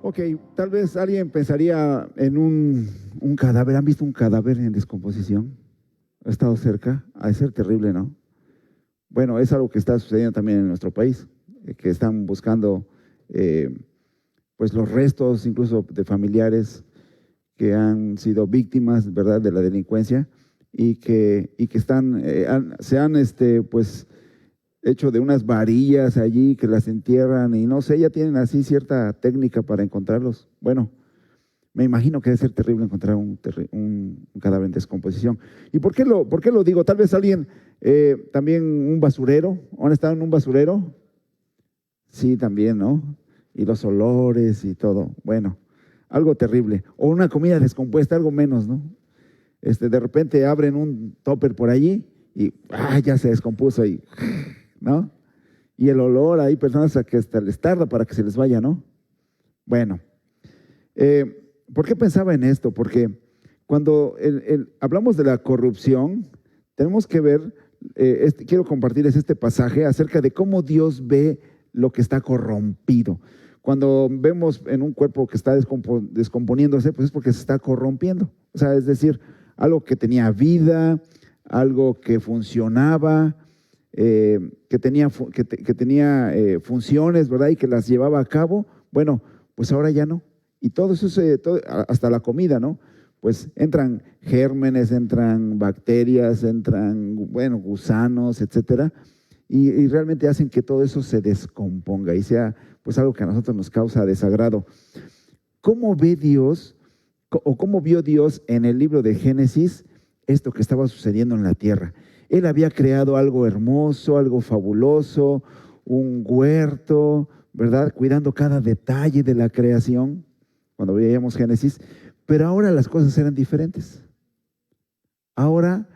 Ok, tal vez alguien pensaría en un cadáver. ¿Han visto un cadáver en descomposición? ¿Ha estado cerca? Ha de ser terrible, ¿no? Bueno, es algo que está sucediendo también en nuestro país, que están buscando pues los restos incluso de familiares que han sido víctimas, ¿verdad?, de la delincuencia y que están, se han pues hecho de unas varillas allí que las entierran y no sé, ya tienen así cierta técnica para encontrarlos. Bueno, me imagino que debe ser terrible encontrar un cadáver en descomposición. ¿Y por qué lo digo? Tal vez alguien, también un basurero, ¿han estado en un basurero? Sí, también, ¿no? Y los olores y todo. Bueno, algo terrible. O una comida descompuesta, algo menos, ¿no? De repente abren un topper por allí y ya se descompuso y, ¿no? Y el olor, hay personas a que hasta les tarda para que se les vaya, ¿no? Bueno, ¿por qué pensaba en esto? Porque cuando hablamos de la corrupción, tenemos que ver, quiero compartirles este pasaje acerca de cómo Dios ve lo que está corrompido. Cuando vemos en un cuerpo que está descomponiéndose, pues es porque se está corrompiendo. O sea, es decir, algo que tenía vida, algo que funcionaba, que tenía funciones, ¿verdad? Y que las llevaba a cabo. Bueno, pues ahora ya no. Y todo eso, hasta la comida, ¿no? Pues entran gérmenes, entran bacterias, entran, bueno, gusanos, etcétera. Y realmente hacen que todo eso se descomponga y sea pues algo que a nosotros nos causa desagrado. ¿Cómo ve Dios o cómo vio Dios en el libro de Génesis esto que estaba sucediendo en la tierra? Él había creado algo hermoso, algo fabuloso, un huerto, ¿verdad? Cuidando cada detalle de la creación, cuando veíamos Génesis, pero ahora las cosas eran diferentes. Ahora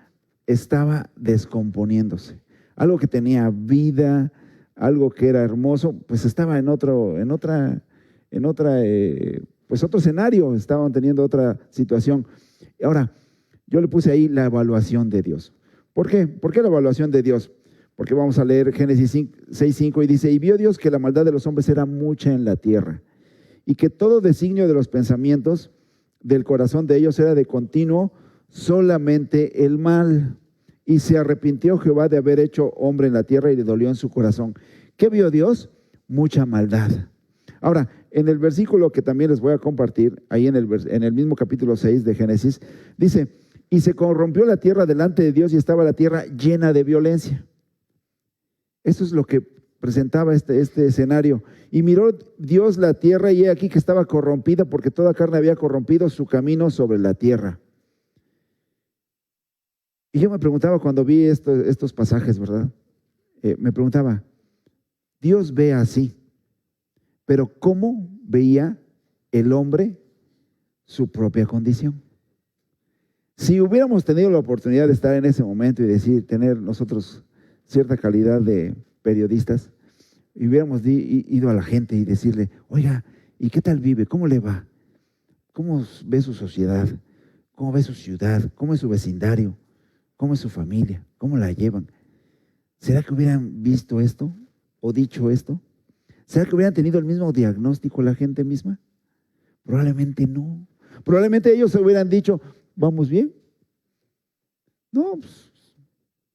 estaba descomponiéndose. Algo que tenía vida, algo que era hermoso, pues estaba en otro escenario, estaban teniendo otra situación. Ahora, yo le puse ahí la evaluación de Dios. ¿Por qué? ¿Por qué la evaluación de Dios? Porque vamos a leer Génesis 6:5 y dice, y vio Dios que la maldad de los hombres era mucha en la tierra, y que todo designio de los pensamientos del corazón de ellos era de continuo solamente el mal. Y se arrepintió Jehová de haber hecho hombre en la tierra y le dolió en su corazón. ¿Qué vio Dios? Mucha maldad. Ahora, en el versículo que también les voy a compartir, ahí en el mismo capítulo 6 de Génesis, dice, y se corrompió la tierra delante de Dios y estaba la tierra llena de violencia. Eso es lo que presentaba este escenario. Y miró Dios la tierra y he aquí que estaba corrompida porque toda carne había corrompido su camino sobre la tierra. Y yo me preguntaba cuando vi estos pasajes, ¿verdad? Me preguntaba, Dios ve así, pero ¿cómo veía el hombre su propia condición? Si hubiéramos tenido la oportunidad de estar en ese momento y tener nosotros cierta calidad de periodistas, y hubiéramos ido a la gente y decirle, oiga, ¿y qué tal vive? ¿Cómo le va? ¿Cómo ve su sociedad? ¿Cómo ve su ciudad? ¿Cómo es su vecindario? ¿Cómo es su familia? ¿Cómo la llevan? ¿Será que hubieran visto esto o dicho esto? ¿Será que hubieran tenido el mismo diagnóstico la gente misma? Probablemente no. Probablemente ellos se hubieran dicho, ¿vamos bien? No, pues,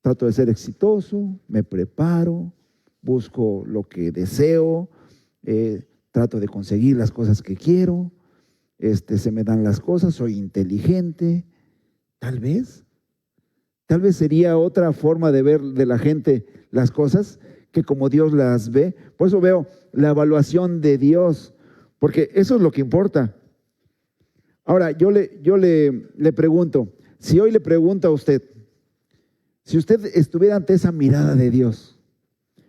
trato de ser exitoso, me preparo, busco lo que deseo, trato de conseguir las cosas que quiero, se me dan las cosas, soy inteligente. Tal vez sería otra forma de ver de la gente las cosas que como Dios las ve. Por eso veo la evaluación de Dios, porque eso es lo que importa. Ahora, yo le pregunto, si hoy le pregunto a usted, si usted estuviera ante esa mirada de Dios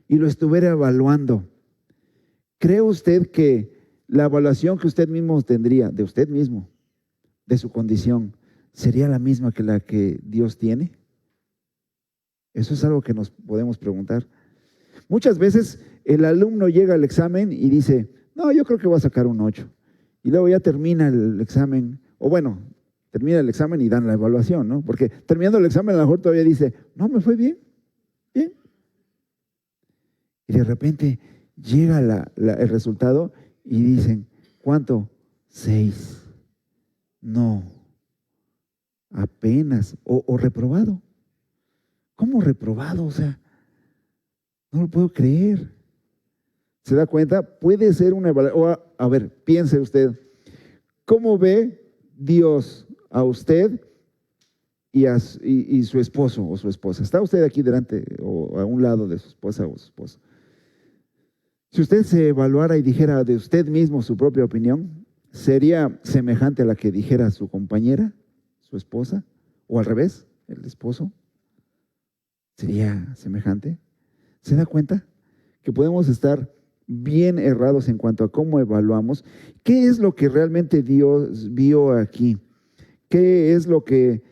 y lo estuviera evaluando, ¿cree usted que la evaluación que usted mismo tendría de usted mismo, de su condición, sería la misma que la que Dios tiene? Eso es algo que nos podemos preguntar. Muchas veces el alumno llega al examen y dice, no, yo creo que voy a sacar un 8. Y luego ya termina el examen, o bueno, termina el examen y dan la evaluación, ¿no? Porque terminando el examen a lo mejor todavía dice, no, me fue bien, bien. Y de repente llega el resultado y dicen, ¿cuánto? 6. No, apenas, o reprobado. ¿Cómo reprobado? O sea, no lo puedo creer. ¿Se da cuenta? Puede ser una evaluación. A ver, piense usted, ¿cómo ve Dios a usted y su esposo o su esposa? ¿Está usted aquí delante o a un lado de su esposa o su esposo? Si usted se evaluara y dijera de usted mismo su propia opinión, ¿sería semejante a la que dijera su compañera, su esposa? ¿O al revés, el esposo? ¿Sería semejante? ¿Se da cuenta? Que podemos estar bien errados en cuanto a cómo evaluamos. ¿Qué es lo que realmente Dios vio aquí? ¿Qué es lo que,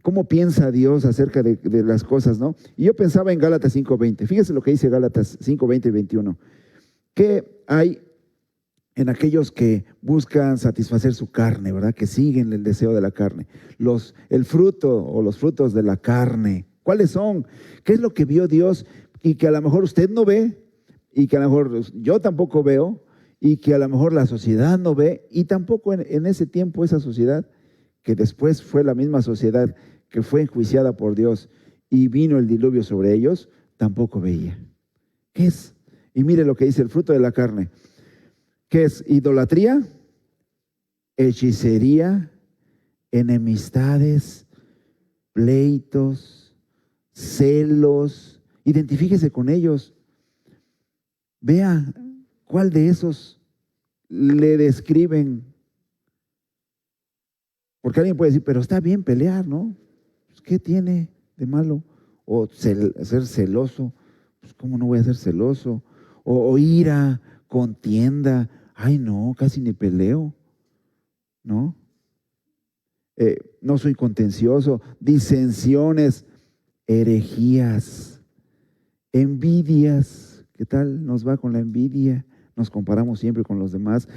cómo piensa Dios acerca de las cosas, no? Y yo pensaba en Gálatas 5:20. Fíjese lo que dice Gálatas 5:20 y 21. ¿Qué hay en aquellos que buscan satisfacer su carne, verdad? Que siguen el deseo de la carne. El fruto o los frutos de la carne. ¿Cuáles son? ¿Qué es lo que vio Dios y que a lo mejor usted no ve y que a lo mejor yo tampoco veo y que a lo mejor la sociedad no ve y tampoco en ese tiempo esa sociedad que después fue la misma sociedad que fue enjuiciada por Dios y vino el diluvio sobre ellos, tampoco veía? ¿Qué es? Y mire lo que dice el fruto de la carne. ¿Qué es? Idolatría, hechicería, enemistades, pleitos, celos. Identifíquese con ellos. Vea cuál de esos le describen. Porque alguien puede decir, pero está bien pelear, ¿no? Pues, ¿qué tiene de malo? O ser celoso. Pues, ¿cómo no voy a ser celoso? O ira, contienda. Ay, no, casi ni peleo, ¿no? No soy contencioso. Disensiones, herejías, envidias. ¿Qué tal nos va con la envidia? Nos comparamos siempre con los demás.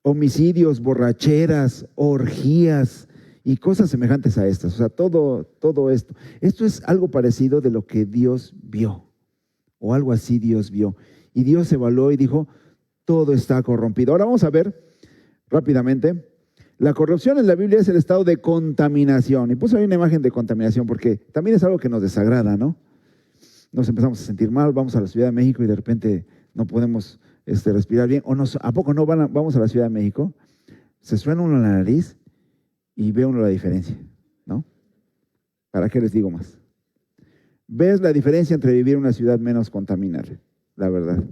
Homicidios, borracheras, orgías y cosas semejantes a estas. O sea, todo esto. Esto es algo parecido de lo que Dios vio, o algo así Dios vio. Y Dios evaluó y dijo, todo está corrompido. Ahora vamos a ver rápidamente. La corrupción en la Biblia es el estado de contaminación. Y puse ahí una imagen de contaminación porque también es algo que nos desagrada, ¿no? Nos empezamos a sentir mal, vamos a la Ciudad de México y de repente no podemos respirar bien. ¿A poco no vamos a la Ciudad de México? Se suena uno la nariz y ve uno la diferencia, ¿no? ¿Para qué les digo más? ¿Ves la diferencia entre vivir en una ciudad menos contaminada? La verdad.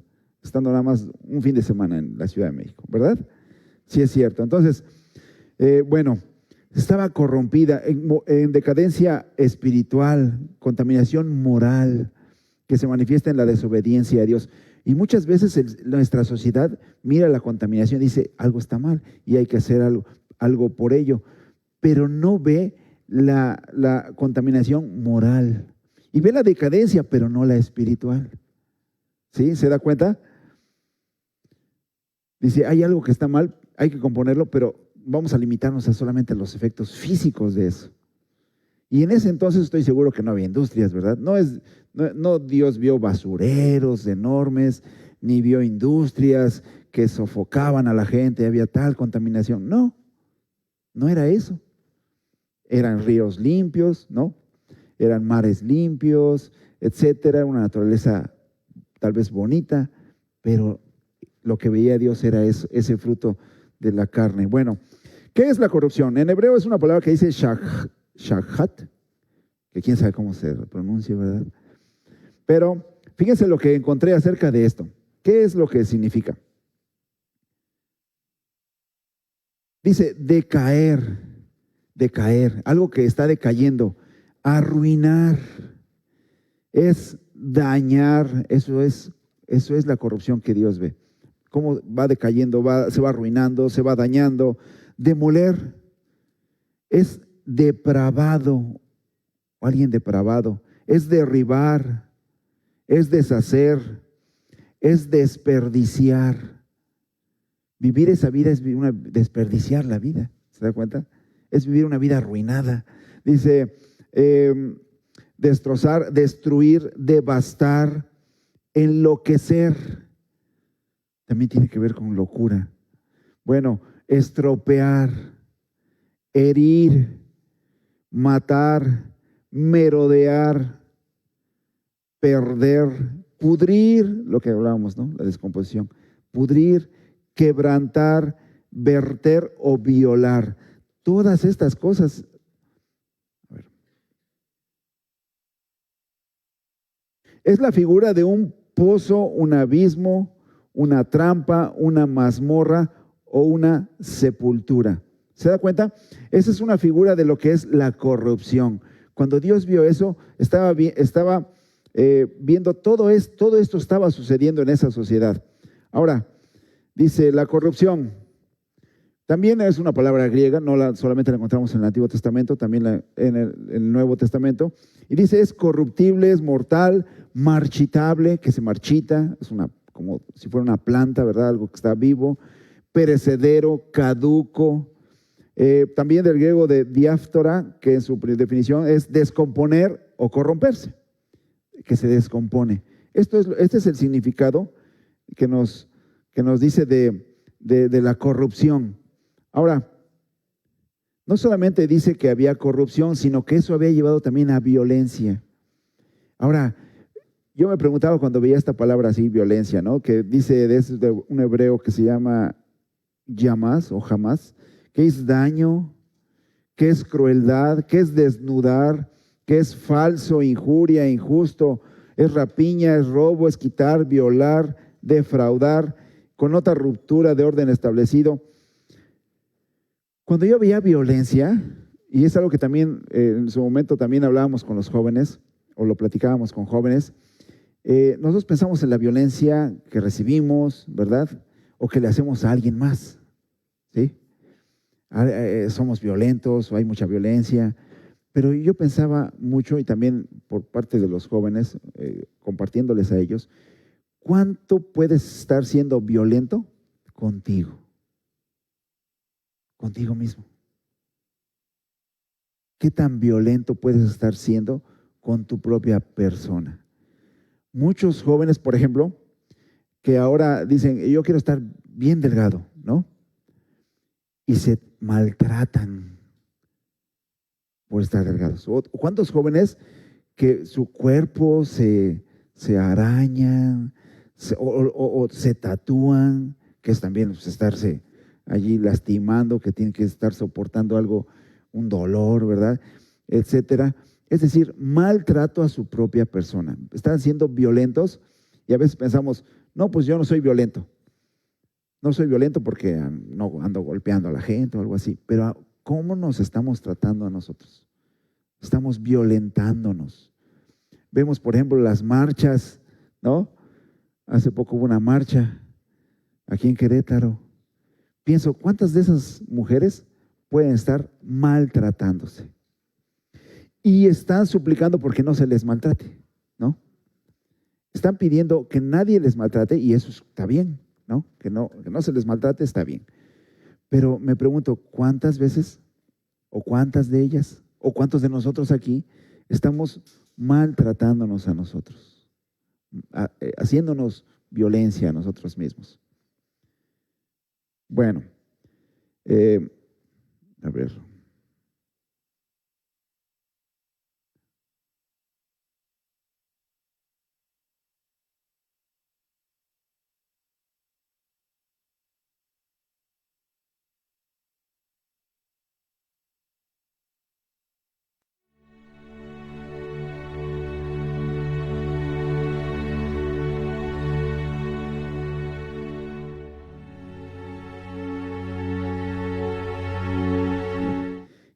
Estando nada más un fin de semana en la Ciudad de México, ¿verdad? Sí es cierto. Entonces, bueno, estaba corrompida en decadencia espiritual, contaminación moral, que se manifiesta en la desobediencia a Dios. Y muchas veces nuestra sociedad mira la contaminación y dice, algo está mal y hay que hacer algo por ello, pero no ve la contaminación moral. Y ve la decadencia, pero no la espiritual. ¿Sí? ¿Se da cuenta? Dice, hay algo que está mal, hay que componerlo, pero vamos a limitarnos a solamente los efectos físicos de eso. Y en ese entonces estoy seguro que no había industrias, ¿verdad? No Dios vio basureros enormes, ni vio industrias que sofocaban a la gente, había tal contaminación. No era eso. Eran ríos limpios, ¿no? Eran mares limpios, etcétera, una naturaleza tal vez bonita, pero lo que veía Dios era ese fruto de la carne. Bueno, ¿qué es la corrupción? En hebreo es una palabra que dice shachat, que quién sabe cómo se pronuncia, ¿verdad? Pero fíjense lo que encontré acerca de esto. ¿Qué es lo que significa? Dice decaer, algo que está decayendo, arruinar, es dañar, eso es la corrupción que Dios ve. Cómo va decayendo, se va arruinando, se va dañando. Demoler es depravado, alguien depravado, es derribar, es deshacer, es desperdiciar. Vivir esa vida es desperdiciar la vida. ¿Se da cuenta? Es vivir una vida arruinada. Dice, destrozar, destruir, devastar, enloquecer. También tiene que ver con locura. Bueno, estropear, herir, matar, merodear, perder, pudrir, lo que hablábamos, ¿no? La descomposición. Pudrir, quebrantar, verter o violar. Todas estas cosas. A ver. Es la figura de un pozo, un abismo, una trampa, una mazmorra o una sepultura. ¿Se da cuenta? Esa es una figura de lo que es la corrupción. Cuando Dios vio eso, estaba viendo todo esto estaba sucediendo en esa sociedad. Ahora, dice la corrupción. También es una palabra griega, solamente la encontramos en el Antiguo Testamento, también en el Nuevo Testamento. Y dice, es corruptible, es mortal, marchitable, que se marchita, es como si fuera una planta, ¿verdad? Algo que está vivo, perecedero, caduco. También del griego de diáftora, que en su definición es descomponer o corromperse, que se descompone. Este es el significado que nos dice de la corrupción. Ahora, no solamente dice que había corrupción, sino que eso había llevado también a violencia. Ahora, yo me preguntaba cuando veía esta palabra así, violencia, ¿no? Que dice de un hebreo que se llama yamás o jamás, ¿qué es daño? ¿Qué es crueldad? ¿Qué es desnudar? ¿Qué es falso, injuria, injusto? Es rapiña, es robo, es quitar, violar, defraudar, con otra ruptura de orden establecido. Cuando yo veía violencia, y es algo que también en su momento también hablábamos con los jóvenes, o lo platicábamos con jóvenes, nosotros pensamos en la violencia que recibimos, ¿verdad? O que le hacemos a alguien más, ¿sí? Somos violentos o hay mucha violencia, pero yo pensaba mucho, y también por parte de los jóvenes, compartiéndoles a ellos, ¿cuánto puedes estar siendo violento contigo? Contigo mismo. ¿Qué tan violento puedes estar siendo con tu propia persona? Muchos jóvenes, por ejemplo, que ahora dicen, yo quiero estar bien delgado, ¿no? Y se maltratan por estar delgados. ¿Cuántos jóvenes que su cuerpo se arañan o se tatúan, que es también pues, estarse allí lastimando, que tienen que estar soportando algo, un dolor, ¿verdad? Etcétera. Es decir, maltrato a su propia persona. Están siendo violentos y a veces pensamos, no, pues yo no soy violento. No soy violento porque no ando golpeando a la gente o algo así, pero ¿cómo nos estamos tratando a nosotros? Estamos violentándonos. Vemos, por ejemplo, las marchas, ¿no? Hace poco hubo una marcha aquí en Querétaro. Pienso, ¿cuántas de esas mujeres pueden estar maltratándose? Y están suplicando porque no se les maltrate, ¿no? Están pidiendo que nadie les maltrate y eso está bien, ¿no? Que no se les maltrate está bien. Pero me pregunto, ¿cuántas veces o cuántas de ellas o cuántos de nosotros aquí estamos maltratándonos a nosotros, haciéndonos violencia a nosotros mismos? Bueno, a ver.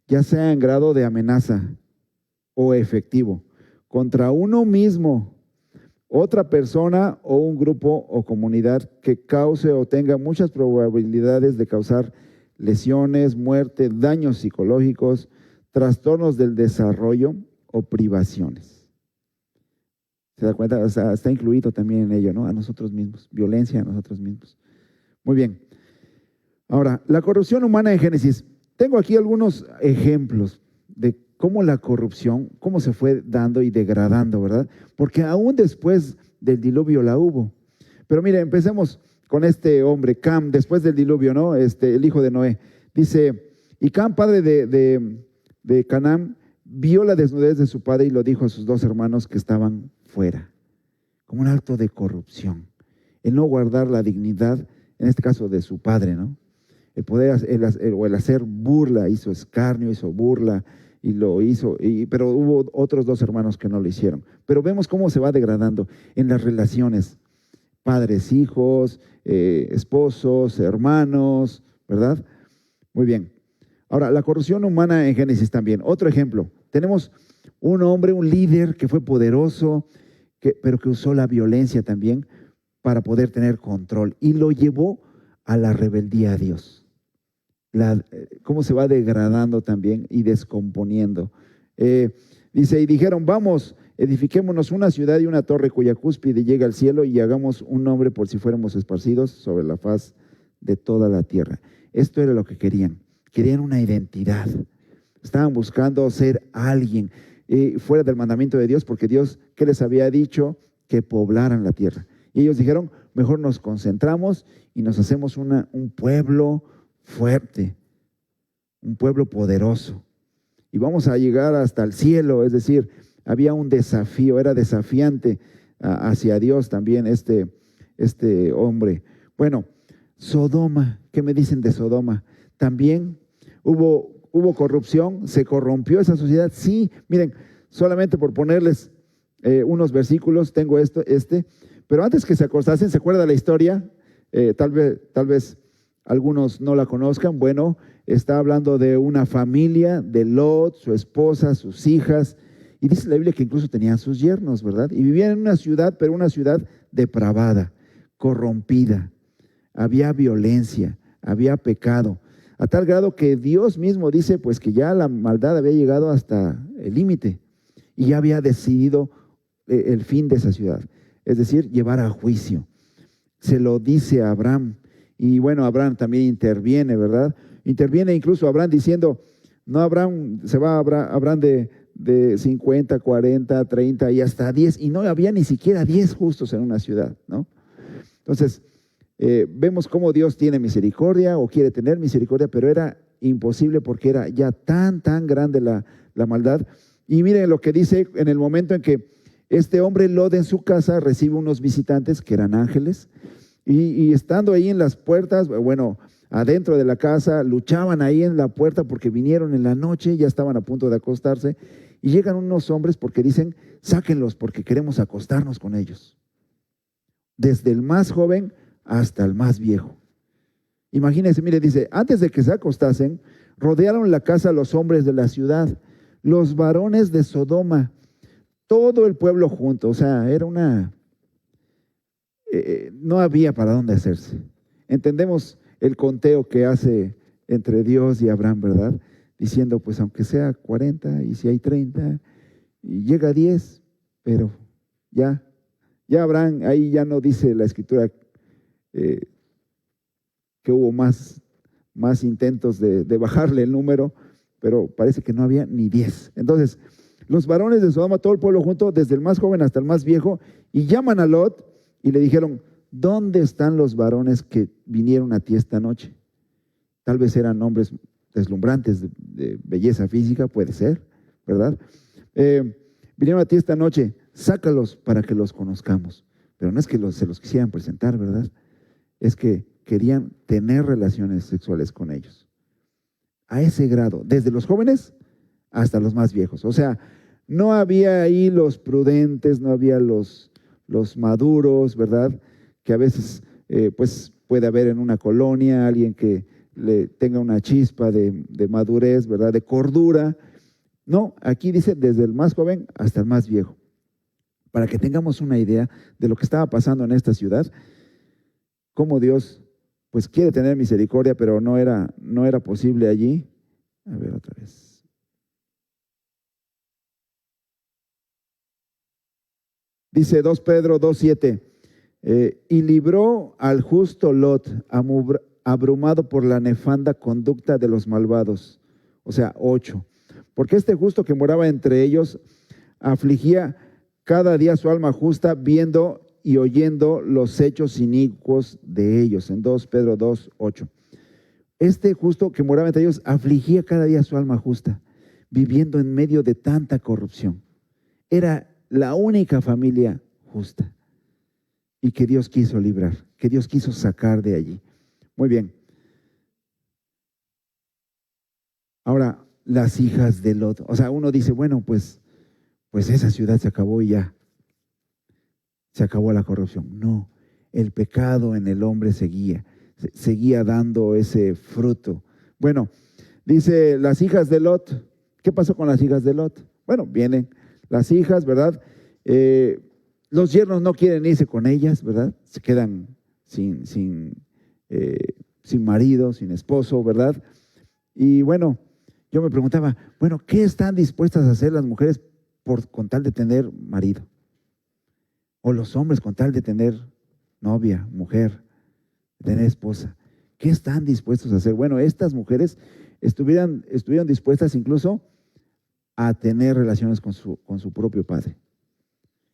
Ya sea en grado de amenaza o efectivo, contra uno mismo, otra persona o un grupo o comunidad que cause o tenga muchas probabilidades de causar lesiones, muerte, daños psicológicos, trastornos del desarrollo o privaciones. ¿Se da cuenta? O sea, está incluido también en ello, ¿no? A nosotros mismos, violencia a nosotros mismos. Muy bien. Ahora, la corrupción humana en Génesis. tengo aquí algunos ejemplos de cómo la corrupción, cómo se fue dando y degradando, ¿verdad? Porque aún después del diluvio la hubo. Pero mire, empecemos con este hombre, Cam, después del diluvio, ¿no? El hijo de Noé. Dice, y Cam, padre de Canaán, vio la desnudez de su padre y lo dijo a sus dos hermanos que estaban fuera, como un acto de corrupción. El no guardar la dignidad, en este caso de su padre, ¿no? El hacer burla, hizo escarnio, hizo burla y lo hizo, pero hubo otros dos hermanos que no lo hicieron. Pero vemos cómo se va degradando en las relaciones, padres, hijos, esposos, hermanos, ¿verdad? Muy bien. Ahora, la corrupción humana en Génesis también. Otro ejemplo, tenemos un hombre, un líder que fue poderoso, pero que usó la violencia también para poder tener control y lo llevó a la rebeldía a Dios. Cómo se va degradando también y descomponiendo. Dice, y dijeron, vamos, edifiquémonos una ciudad y una torre cuya cúspide llega al cielo y hagamos un nombre por si fuéramos esparcidos sobre la faz de toda la tierra. Esto era lo que querían. Querían una identidad. Estaban buscando ser alguien fuera del mandamiento de Dios, porque Dios, ¿qué les había dicho? Que poblaran la tierra. Y ellos dijeron, mejor nos concentramos y nos hacemos un pueblo fuerte, un pueblo poderoso. Y vamos a llegar hasta el cielo, es decir, había un desafío, era desafiante hacia Dios también este hombre. Bueno, Sodoma, ¿qué me dicen de Sodoma? También hubo corrupción, se corrompió esa sociedad. Sí, miren, solamente por ponerles unos versículos, tengo pero antes que se acostasen, ¿se acuerda la historia? Tal vez algunos no la conozcan. Bueno, está hablando de una familia, de Lot, su esposa, sus hijas, y dice la Biblia que incluso tenían sus yernos, ¿verdad? Y vivían en una ciudad, pero una ciudad depravada, corrompida. Había violencia, había pecado, a tal grado que Dios mismo dice pues que ya la maldad había llegado hasta el límite y ya había decidido el fin de esa ciudad, es decir, llevar a juicio. Se lo dice a Abraham, y bueno, Abraham también interviene, ¿verdad? Interviene incluso Abraham diciendo, no, Abraham, se va Abraham de 50, 40, 30 y hasta 10, y no había ni siquiera 10 justos en una ciudad, ¿no? Entonces, vemos cómo Dios tiene misericordia o quiere tener misericordia, pero era imposible porque era ya tan grande la maldad. Y miren lo que dice en el momento en que este hombre Lot en su casa recibe unos visitantes que eran ángeles, y estando ahí en las puertas, bueno, adentro de la casa, luchaban ahí en la puerta porque vinieron en la noche, ya estaban a punto de acostarse, y llegan unos hombres porque dicen, sáquenlos porque queremos acostarnos con ellos. Desde el más joven hasta el más viejo. Imagínense, mire, dice, antes de que se acostasen, rodearon la casa los hombres de la ciudad, los varones de Sodoma, todo el pueblo junto. O sea, era no había para dónde hacerse. Entendemos el conteo que hace entre Dios y Abraham, ¿verdad? Diciendo, pues aunque sea 40 y si hay 30 y llega a 10, pero ya Abraham, ahí ya no dice la escritura que hubo más intentos de bajarle el número, pero parece que no había ni 10. Entonces, los varones de Sodoma, todo el pueblo junto, desde el más joven hasta el más viejo, y llaman a Lot y le dijeron, ¿dónde están los varones que vinieron a ti esta noche? Tal vez eran hombres deslumbrantes de belleza física, puede ser, ¿verdad? Vinieron a ti esta noche, sácalos para que los conozcamos. Pero no es que se los quisieran presentar, ¿verdad? Es que querían tener relaciones sexuales con ellos. A ese grado, desde los jóvenes hasta los más viejos. O sea, no había ahí los prudentes, no había los maduros, ¿verdad? Que a veces pues puede haber en una colonia alguien que le tenga una chispa de madurez, ¿verdad? De cordura. No, aquí dice desde el más joven hasta el más viejo. Para que tengamos una idea de lo que estaba pasando en esta ciudad, cómo Dios pues quiere tener misericordia, pero no era posible allí. A ver otra vez. Dice 2 Pedro 2:7, y libró al justo Lot, abrumado por la nefanda conducta de los malvados. O sea, 8. Porque este justo que moraba entre ellos afligía cada día su alma justa, viendo y oyendo los hechos inicuos de ellos. En 2 Pedro 2, 8. Este justo que moraba entre ellos afligía cada día su alma justa, viviendo en medio de tanta corrupción. Era la única familia justa y que Dios quiso librar, que Dios quiso sacar de allí. Muy bien. Ahora, las hijas de Lot. O sea, uno dice, bueno, pues esa ciudad se acabó y ya. Se acabó la corrupción. No, el pecado en el hombre seguía dando ese fruto. Bueno, dice las hijas de Lot. ¿Qué pasó con las hijas de Lot? Bueno, vienen las hijas, ¿verdad? Los yernos no quieren irse con ellas, ¿verdad? Se quedan sin marido, sin esposo, ¿verdad? Y bueno, yo me preguntaba, bueno, ¿qué están dispuestas a hacer las mujeres con tal de tener marido? O los hombres con tal de tener novia, mujer, de tener esposa. ¿Qué están dispuestos a hacer? Bueno, estas mujeres estuvieron dispuestas incluso a tener relaciones con su propio padre.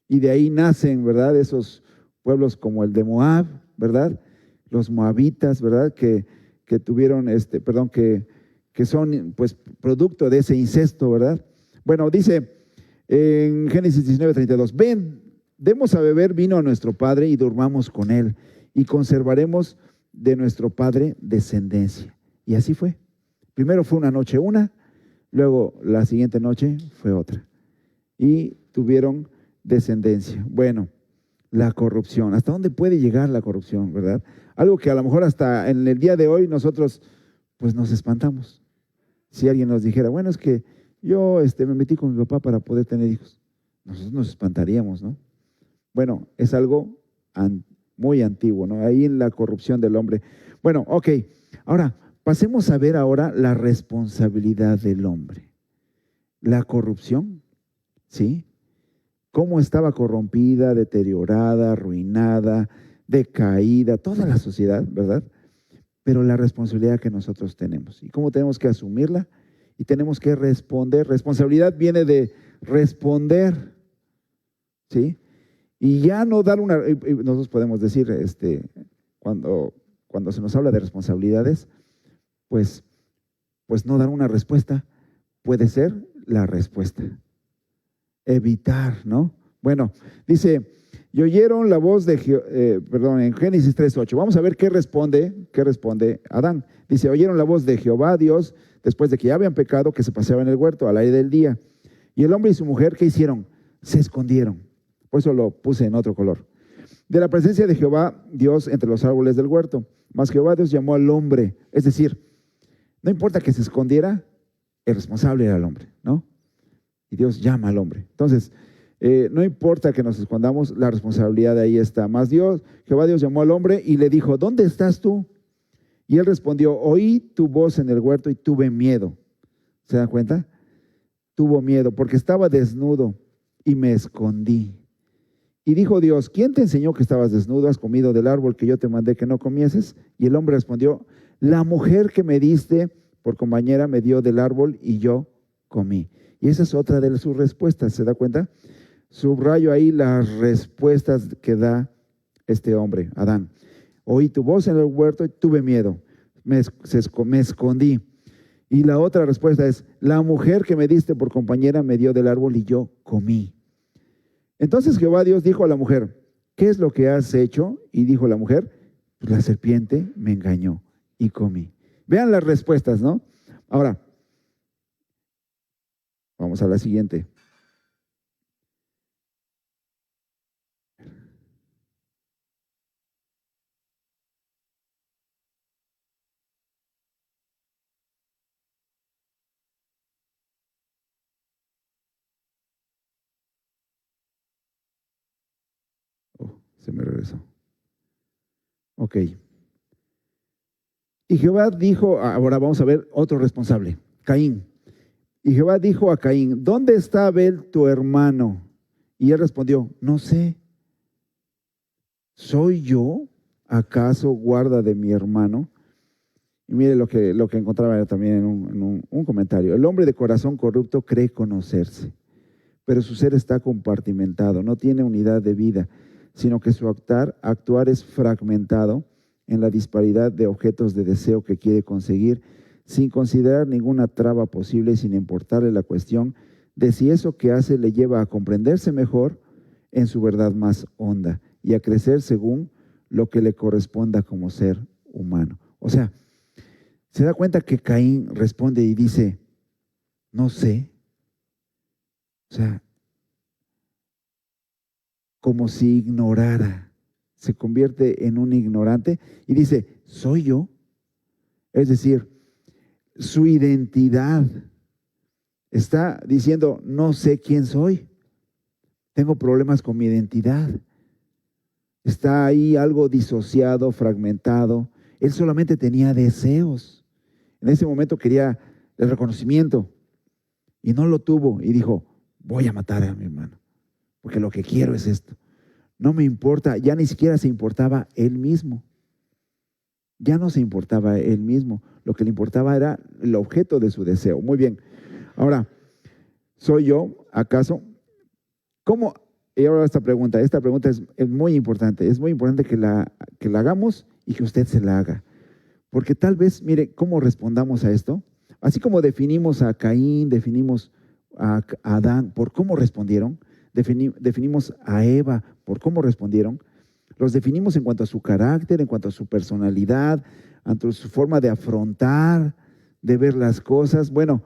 Y de ahí nacen, ¿verdad? Esos pueblos como el de Moab, ¿verdad? Los moabitas, ¿verdad? Que tuvieron, que son pues producto de ese incesto, ¿verdad? Bueno, dice en Génesis 19:32, ven, demos a beber vino a nuestro padre y durmamos con él y conservaremos de nuestro padre descendencia. Y así fue. Primero fue una noche una, luego la siguiente noche fue otra. Y tuvieron descendencia. Bueno, la corrupción. ¿Hasta dónde puede llegar la corrupción, verdad? Algo que a lo mejor hasta en el día de hoy nosotros pues nos espantamos. Si alguien nos dijera, bueno, es que yo me metí con mi papá para poder tener hijos. Nosotros nos espantaríamos, ¿no? Bueno, es algo muy antiguo, ¿no? Ahí en la corrupción del hombre. Bueno, ok. Ahora, pasemos a ver ahora la responsabilidad del hombre. La corrupción, ¿sí? Cómo estaba corrompida, deteriorada, arruinada, decaída, toda la sociedad, ¿verdad? Pero la responsabilidad que nosotros tenemos y cómo tenemos que asumirla y tenemos que responder. Responsabilidad viene de responder, ¿sí? Y ya no dar una, nosotros podemos decir, cuando se nos habla de responsabilidades, pues no dar una respuesta puede ser la respuesta. Evitar, ¿no? Bueno, dice, y oyeron la voz de en Génesis 3:8. Vamos a ver qué responde Adán. Dice, oyeron la voz de Jehová Dios, después de que ya habían pecado, que se paseaba en el huerto al aire del día. Y el hombre y su mujer, ¿qué hicieron? Se escondieron. Por eso lo puse en otro color. De la presencia de Jehová Dios entre los árboles del huerto. Mas Jehová Dios llamó al hombre. Es decir, no importa que se escondiera, el responsable era el hombre, ¿no? Y Dios llama al hombre. Entonces, no importa que nos escondamos, la responsabilidad de ahí está. Más Jehová Dios llamó al hombre y le dijo, ¿dónde estás tú? Y él respondió, oí tu voz en el huerto y tuve miedo. ¿Se dan cuenta? Tuvo miedo porque estaba desnudo y me escondí. Y dijo Dios, ¿quién te enseñó que estabas desnudo? ¿Has comido del árbol que yo te mandé que no comieses? Y el hombre respondió, la mujer que me diste por compañera me dio del árbol y yo comí. Y esa es otra de sus respuestas, ¿se da cuenta? Subrayo ahí las respuestas que da este hombre, Adán. Oí tu voz en el huerto y tuve miedo, me escondí. Y la otra respuesta es, la mujer que me diste por compañera me dio del árbol y yo comí. Entonces Jehová Dios dijo a la mujer, ¿qué es lo que has hecho? Y dijo la mujer, pues la serpiente me engañó y comí. Vean las respuestas, ¿no? Ahora, vamos a la siguiente. Se me regresó. Ok. Y Jehová dijo, ahora vamos a ver otro responsable, Caín. Y Jehová dijo a Caín, ¿dónde está Abel tu hermano? Y él respondió, no sé. ¿Soy yo acaso guarda de mi hermano? Y mire lo que encontraba también en un comentario. El hombre de corazón corrupto cree conocerse, pero su ser está compartimentado, no tiene unidad de vida, sino que su actuar es fragmentado en la disparidad de objetos de deseo que quiere conseguir, sin considerar ninguna traba posible, sin importarle la cuestión de si eso que hace le lleva a comprenderse mejor en su verdad más honda y a crecer según lo que le corresponda como ser humano. O sea, se da cuenta que Caín responde y dice, no sé. O sea, como si ignorara. Se convierte en un ignorante y dice, ¿soy yo? Es decir, su identidad está diciendo, no sé quién soy. Tengo problemas con mi identidad. Está ahí algo disociado, fragmentado. Él solamente tenía deseos. En ese momento quería el reconocimiento y no lo tuvo y dijo, voy a matar a mi hermano, porque lo que quiero es esto. No me importa, ya ni siquiera se importaba él mismo. Ya no se importaba él mismo. Lo que le importaba era el objeto de su deseo. Muy bien. Ahora, ¿soy yo acaso? ¿Cómo? Y ahora esta pregunta es muy importante. Es muy importante que la hagamos y que usted se la haga. Porque tal vez, mire, ¿cómo respondamos a esto? Así como definimos a Caín, definimos a Adán por cómo respondieron, definimos a Eva por cómo respondieron, los definimos en cuanto a su carácter, en cuanto a su personalidad, en cuanto a su forma de afrontar, de ver las cosas. Bueno,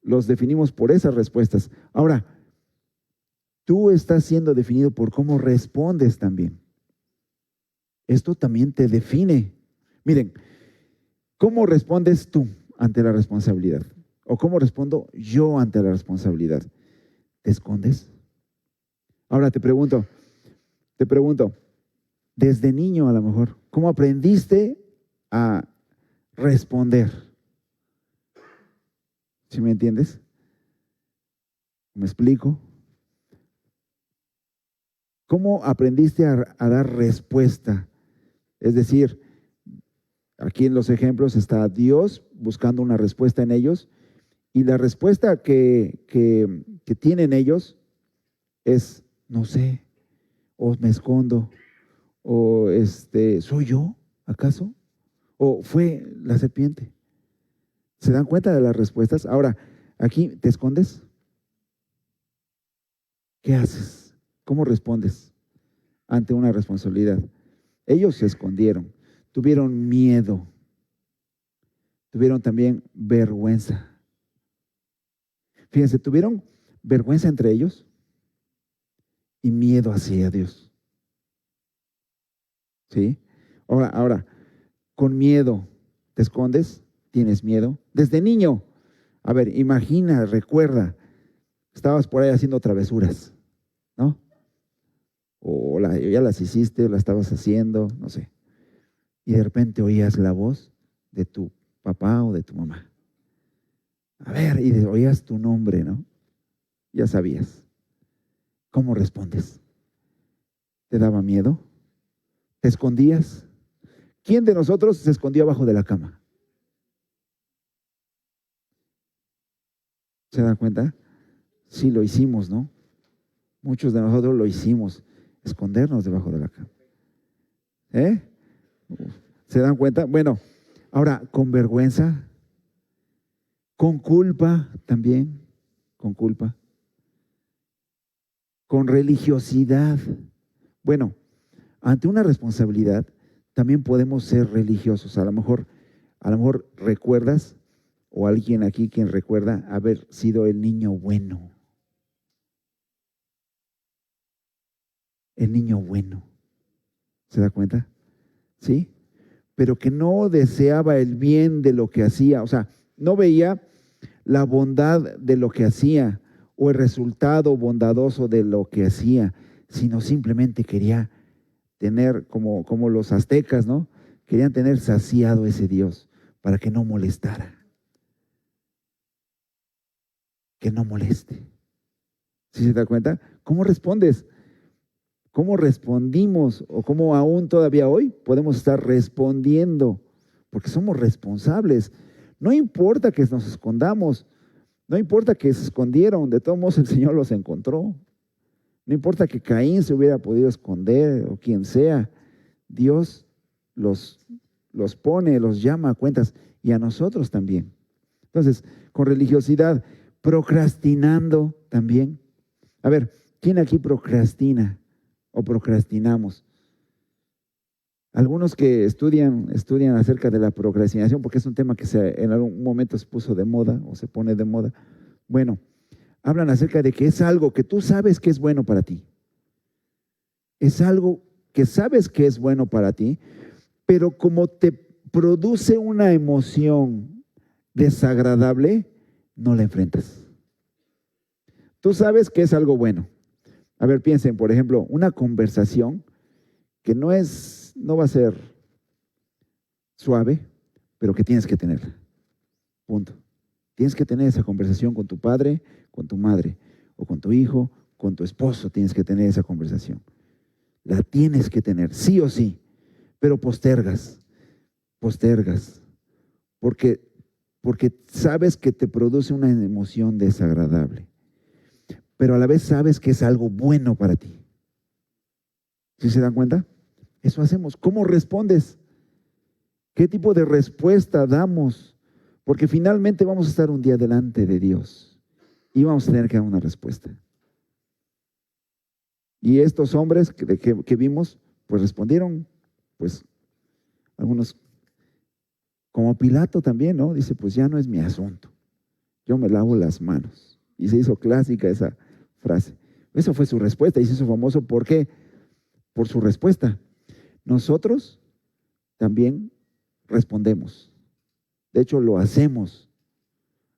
los definimos por esas respuestas. Ahora, tú estás siendo definido por cómo respondes también. Esto también te define. Miren, ¿cómo respondes tú ante la responsabilidad? ¿O cómo respondo yo ante la responsabilidad? ¿Te escondes? Ahora te pregunto, desde niño a lo mejor, ¿cómo aprendiste a responder? ¿Sí me entiendes? ¿Me explico? ¿Cómo aprendiste a dar respuesta? Es decir, aquí en los ejemplos está Dios buscando una respuesta en ellos y la respuesta que tienen ellos es, no sé, o me escondo, o ¿soy yo acaso? ¿O fue la serpiente? ¿Se dan cuenta de las respuestas? Ahora, aquí, ¿te escondes? ¿Qué haces? ¿Cómo respondes ante una responsabilidad? Ellos se escondieron, tuvieron miedo, tuvieron también vergüenza. Fíjense, tuvieron vergüenza entre ellos y miedo hacia Dios. ¿Sí? Ahora, con miedo, ¿te escondes? ¿Tienes miedo? Desde niño, a ver, imagina, recuerda, estabas por ahí haciendo travesuras, ¿no? O ya las hiciste, o las estabas haciendo, no sé. Y de repente oías la voz de tu papá o de tu mamá. A ver, y oías tu nombre, ¿no? Ya sabías. ¿Cómo respondes? ¿Te daba miedo? ¿Te escondías? ¿Quién de nosotros se escondió abajo de la cama? ¿Se dan cuenta? Sí, lo hicimos, ¿no? Muchos de nosotros lo hicimos, escondernos debajo de la cama. ¿Eh? ¿Se dan cuenta? Bueno, ahora, con vergüenza, con culpa también, con culpa, con religiosidad. Bueno, ante una responsabilidad también podemos ser religiosos. A lo mejor recuerdas, o alguien aquí quien recuerda haber sido el niño bueno. El niño bueno. ¿Se da cuenta? ¿Sí? Pero que no deseaba el bien de lo que hacía. O sea, no veía la bondad de lo que hacía o el resultado bondadoso de lo que hacía, sino simplemente quería tener, como los aztecas, ¿no? Querían tener saciado ese Dios para que no molestara. Que no moleste. ¿Sí se da cuenta? ¿Cómo respondes? ¿Cómo respondimos o cómo aún todavía hoy podemos estar respondiendo? porque somos responsables. No importa que nos escondamos, no importa que se escondieron, de todos modos el Señor los encontró. No importa que Caín se hubiera podido esconder o quien sea, Dios los pone, los llama a cuentas y a nosotros también. Entonces, con religiosidad, procrastinando también. A ver, ¿quién aquí procrastina o procrastinamos? Algunos que estudian acerca de la procrastinación, porque es un tema que en algún momento se puso de moda o se pone de moda. Bueno, hablan acerca de que es algo que tú sabes que es bueno para ti. Es algo que sabes que es bueno para ti, pero como te produce una emoción desagradable, no la enfrentas. Tú sabes que es algo bueno. A ver, piensen, por ejemplo, una conversación que no va a ser suave, pero que tienes que tenerla. Punto. Tienes que tener esa conversación con tu padre, con tu madre, o con tu hijo, con tu esposo. Tienes que tener esa conversación. La tienes que tener, sí o sí, pero postergas, porque sabes que te produce una emoción desagradable, pero a la vez sabes que es algo bueno para ti. ¿Sí se dan cuenta? Eso hacemos. ¿Cómo respondes? ¿Qué tipo de respuesta damos? Porque finalmente vamos a estar un día delante de Dios y vamos a tener que dar una respuesta. Y estos hombres que vimos, pues respondieron, pues algunos, como Pilato también, ¿no? Dice, pues ya no es mi asunto, yo me lavo las manos. Y se hizo clásica esa frase. Esa fue su respuesta y se hizo famoso. ¿Por qué? Por su respuesta. Nosotros también respondemos. De hecho, lo hacemos.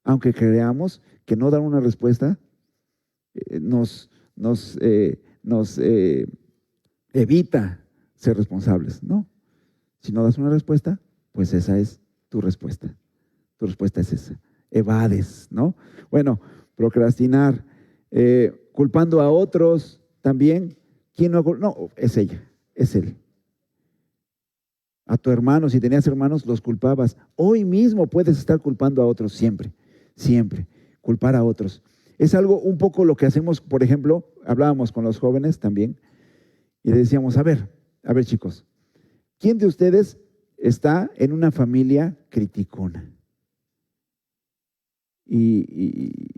Aunque creamos que no dar una respuesta nos evita ser responsables. No. Si no das una respuesta, pues esa es tu respuesta. Tu respuesta es esa. Evades, ¿no? Bueno, procrastinar, culpando a otros también. ¿Quién no? No, es ella, es él. A tu hermano, si tenías hermanos, los culpabas. Hoy mismo puedes estar culpando a otros, siempre, siempre. Culpar a otros. Es algo un poco lo que hacemos, por ejemplo, hablábamos con los jóvenes también, y les decíamos, a ver chicos, ¿quién de ustedes está en una familia criticona? Y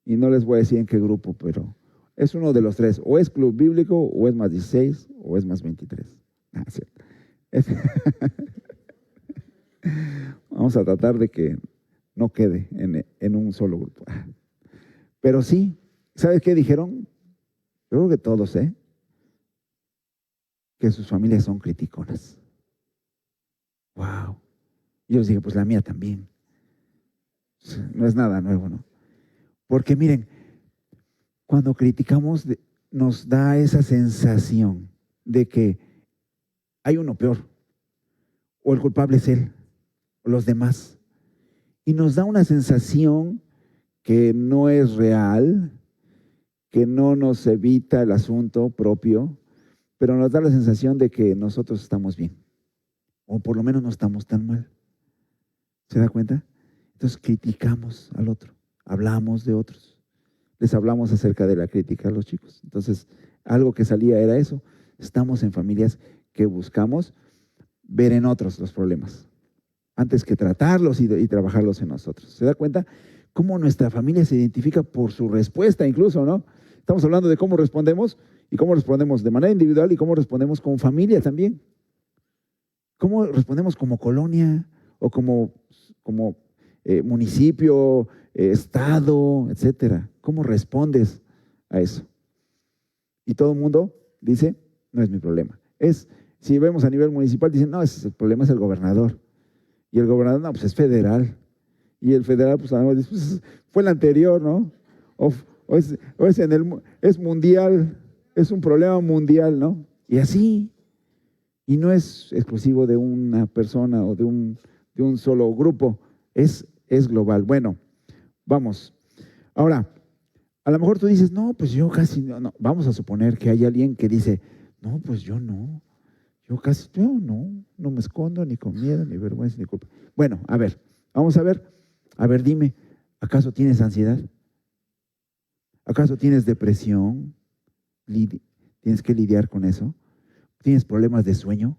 no les voy a decir en qué grupo, pero es uno de los tres. O es Club Bíblico, o es más 16, o es más 23. Ah, sí. Vamos a tratar de que no quede en un solo grupo. Pero sí, ¿sabes qué dijeron? Yo creo que todos, que sus familias son criticonas. Wow. Y yo les dije, pues la mía también. No es nada nuevo, ¿no? Porque miren, cuando criticamos nos da esa sensación de que hay uno peor, o el culpable es él, o los demás. Y nos da una sensación que no es real, que no nos evita el asunto propio, pero nos da la sensación de que nosotros estamos bien, o por lo menos no estamos tan mal. ¿Se da cuenta? Entonces criticamos al otro, hablamos de otros. Les hablamos acerca de la crítica a los chicos. Entonces, algo que salía era eso. Estamos en familias que buscamos ver en otros los problemas, antes que tratarlos y trabajarlos en nosotros. ¿Se da cuenta? Cómo nuestra familia se identifica por su respuesta incluso, ¿no? Estamos hablando de cómo respondemos y cómo respondemos de manera individual y cómo respondemos como familia también. ¿Cómo respondemos como colonia o como municipio, estado, etcétera? ¿Cómo respondes a eso? Y todo el mundo dice, no es mi problema. Si vemos a nivel municipal, dicen, no, el problema es el gobernador. Y el gobernador, no, pues es federal. Y el federal, pues además dice, pues, fue el anterior, ¿no? Es mundial, es un problema mundial, ¿no? Y así. Y no es exclusivo de una persona o de un solo grupo, es global. Bueno, vamos. Ahora, a lo mejor tú dices, no, pues yo casi no. Vamos a suponer que hay alguien que dice, no, pues yo no. Yo casi, no me escondo ni con miedo, ni vergüenza, ni culpa. Bueno, a ver, vamos a ver, dime, ¿acaso tienes ansiedad? ¿Acaso tienes depresión? ¿Tienes que lidiar con eso? ¿Tienes problemas de sueño?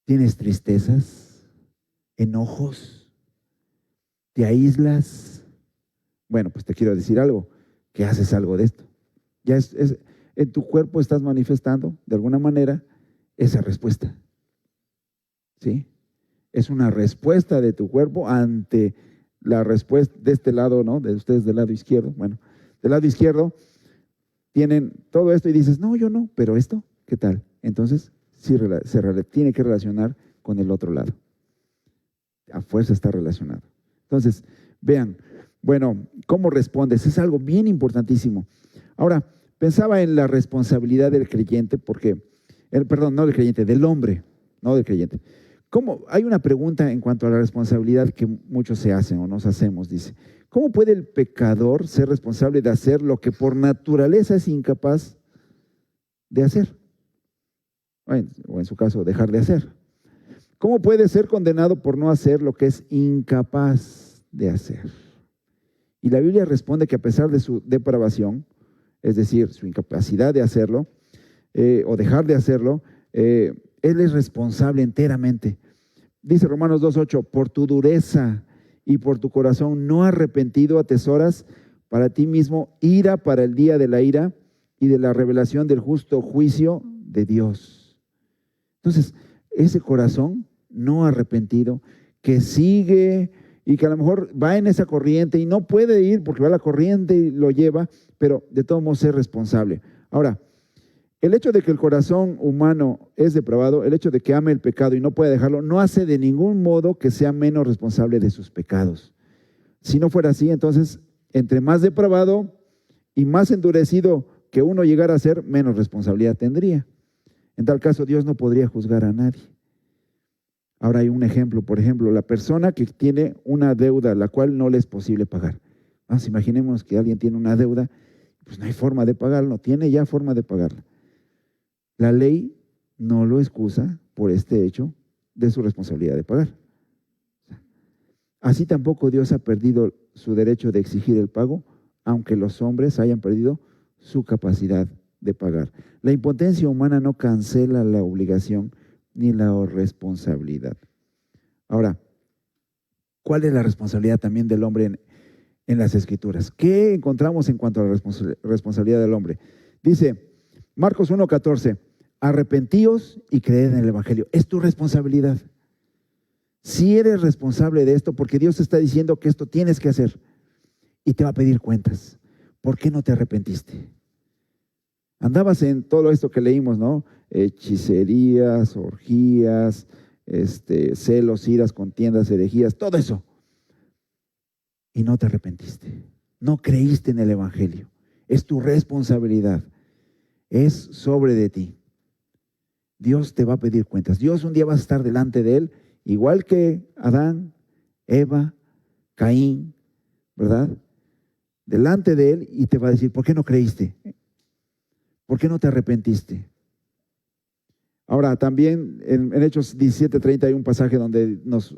¿Tienes tristezas? ¿Enojos? ¿Te aíslas? Bueno, pues te quiero decir algo, que haces algo de esto. Ya en tu cuerpo estás manifestando de alguna manera esa respuesta. ¿Sí? Es una respuesta de tu cuerpo ante la respuesta de este lado, ¿no? De ustedes del lado izquierdo. Bueno, del lado izquierdo tienen todo esto y dices, no, yo no, pero esto, ¿qué tal? Entonces, sí tiene que relacionar con el otro lado. A fuerza está relacionado. Entonces, vean, bueno, ¿cómo respondes? Es algo bien importantísimo. Ahora, pensaba en la responsabilidad del creyente, porque, perdón, no del creyente, del hombre, no del creyente. ¿Cómo? Hay una pregunta en cuanto a la responsabilidad que muchos se hacen o nos hacemos, dice. ¿Cómo puede el pecador ser responsable de hacer lo que por naturaleza es incapaz de hacer? O en su caso, dejar de hacer. ¿Cómo puede ser condenado por no hacer lo que es incapaz de hacer? Y la Biblia responde que a pesar de su depravación, es decir, su incapacidad de hacerlo, o dejar de hacerlo, Él es responsable enteramente. Dice Romanos 2:8, por tu dureza y por tu corazón no arrepentido atesoras para ti mismo ira para el día de la ira y de la revelación del justo juicio de Dios. Entonces, ese corazón no arrepentido, que sigue y que a lo mejor va en esa corriente y no puede ir porque va a la corriente y lo lleva, pero de todos modos es responsable. Ahora, el hecho de que el corazón humano es depravado, el hecho de que ame el pecado y no puede dejarlo, no hace de ningún modo que sea menos responsable de sus pecados. Si no fuera así, entonces, entre más depravado y más endurecido que uno llegara a ser, menos responsabilidad tendría. En tal caso, Dios no podría juzgar a nadie. Ahora hay un ejemplo, por ejemplo, la persona que tiene una deuda, la cual no le es posible pagar. Imaginemos que alguien tiene una deuda, pues no hay forma de pagarlo, tiene ya forma de pagarla. La ley no lo excusa por este hecho de su responsabilidad de pagar. Así tampoco Dios ha perdido su derecho de exigir el pago, aunque los hombres hayan perdido su capacidad de pagar. La impotencia humana no cancela la obligación ni la responsabilidad. Ahora, ¿cuál es la responsabilidad también del hombre en las Escrituras? ¿Qué encontramos en cuanto a la responsabilidad del hombre? Dice Marcos 1:14, arrepentíos y creed en el Evangelio. Es tu responsabilidad. Si eres responsable de esto, porque Dios está diciendo que esto tienes que hacer y te va a pedir cuentas. ¿Por qué no te arrepentiste? Andabas en todo esto que leímos, ¿no? Hechicerías, orgías, celos, iras, contiendas, herejías, todo eso. Y no te arrepentiste. No creíste en el Evangelio. Es tu responsabilidad. Es sobre de ti. Dios te va a pedir cuentas. Dios un día va a estar delante de Él, igual que Adán, Eva, Caín, ¿verdad? Delante de Él y te va a decir, ¿por qué no creíste? ¿Por qué no te arrepentiste? Ahora, también en Hechos 17:30 hay un pasaje donde nos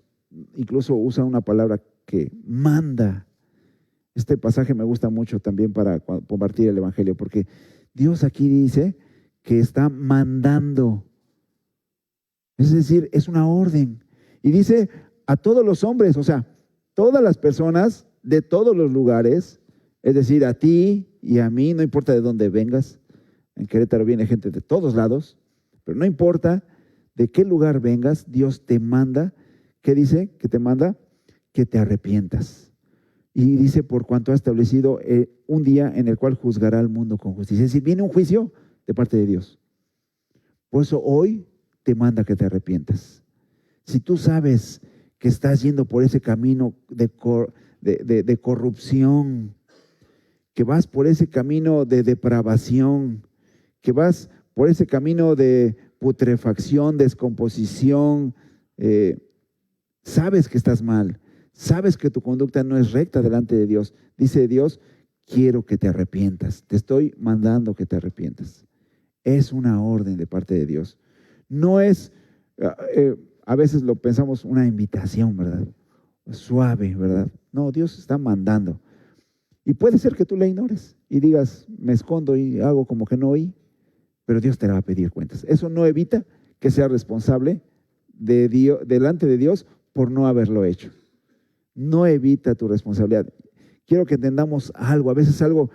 incluso usa una palabra que manda. Este pasaje me gusta mucho también para compartir el Evangelio, porque Dios aquí dice que está mandando. Es decir, es una orden. Y dice a todos los hombres, o sea, todas las personas de todos los lugares, es decir, a ti y a mí, no importa de dónde vengas. En Querétaro viene gente de todos lados, pero no importa de qué lugar vengas, Dios te manda. ¿Qué dice? Que te manda que te arrepientas. Y dice, por cuanto ha establecido un día en el cual juzgará al mundo con justicia. Es decir, viene un juicio de parte de Dios. Por eso hoy te manda que te arrepientas. Si tú sabes que estás yendo por ese camino de corrupción, que vas por ese camino de depravación, que vas por ese camino de putrefacción, descomposición, sabes que estás mal, sabes que tu conducta no es recta delante de Dios. Dice Dios, quiero que te arrepientas, te estoy mandando que te arrepientas. Es una orden de parte de Dios. No es, a veces lo pensamos una invitación, ¿verdad? Suave, ¿verdad? No, Dios está mandando. Y puede ser que tú la ignores y digas, me escondo y hago como que no oí, pero Dios te va a pedir cuentas. Eso no evita que seas responsable de Dios, delante de Dios por no haberlo hecho. No evita tu responsabilidad. Quiero que entendamos algo. A veces algo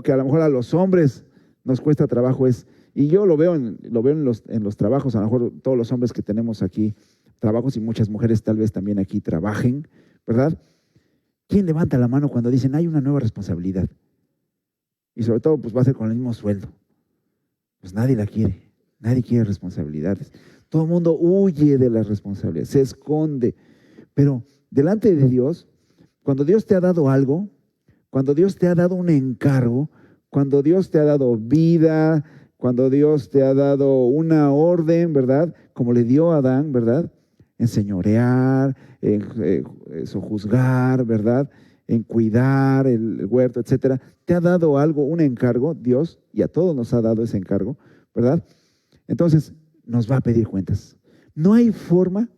que a lo mejor a los hombres nos cuesta trabajo es, y yo lo veo en los trabajos, a lo mejor todos los hombres que tenemos aquí trabajos y muchas mujeres tal vez también aquí trabajen, ¿verdad? ¿Quién levanta la mano cuando dicen hay una nueva responsabilidad? Y sobre todo pues va a ser con el mismo sueldo. Pues nadie la quiere, nadie quiere responsabilidades. Todo el mundo huye de las responsabilidades, se esconde. Pero delante de Dios, cuando Dios te ha dado algo, cuando Dios te ha dado un encargo, cuando Dios te ha dado vida, cuando Dios te ha dado una orden, ¿verdad? Como le dio a Adán, ¿verdad? Enseñorear, sojuzgar, ¿verdad? En cuidar el huerto, etcétera. Te ha dado algo, un encargo, Dios, y a todos nos ha dado ese encargo, ¿verdad? Entonces, nos va a pedir cuentas. No hay forma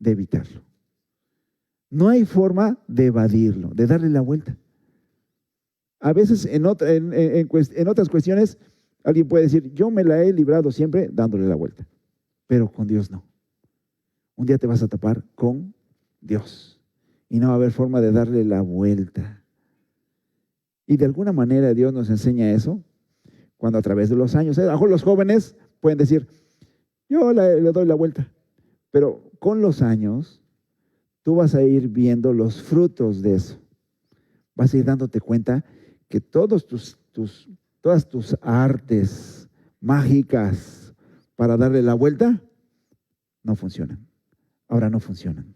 de evitarlo. No hay forma de evadirlo, de darle la vuelta. A veces en otras cuestiones, alguien puede decir, yo me la he librado siempre dándole la vuelta, pero con Dios no. Un día te vas a topar con Dios y no va a haber forma de darle la vuelta. Y de alguna manera Dios nos enseña eso cuando a través de los años, a lo mejor los jóvenes pueden decir, yo le doy la vuelta, pero con los años tú vas a ir viendo los frutos de eso. Vas a ir dándote cuenta que todas tus artes mágicas para darle la vuelta no funcionan. Ahora no funcionan.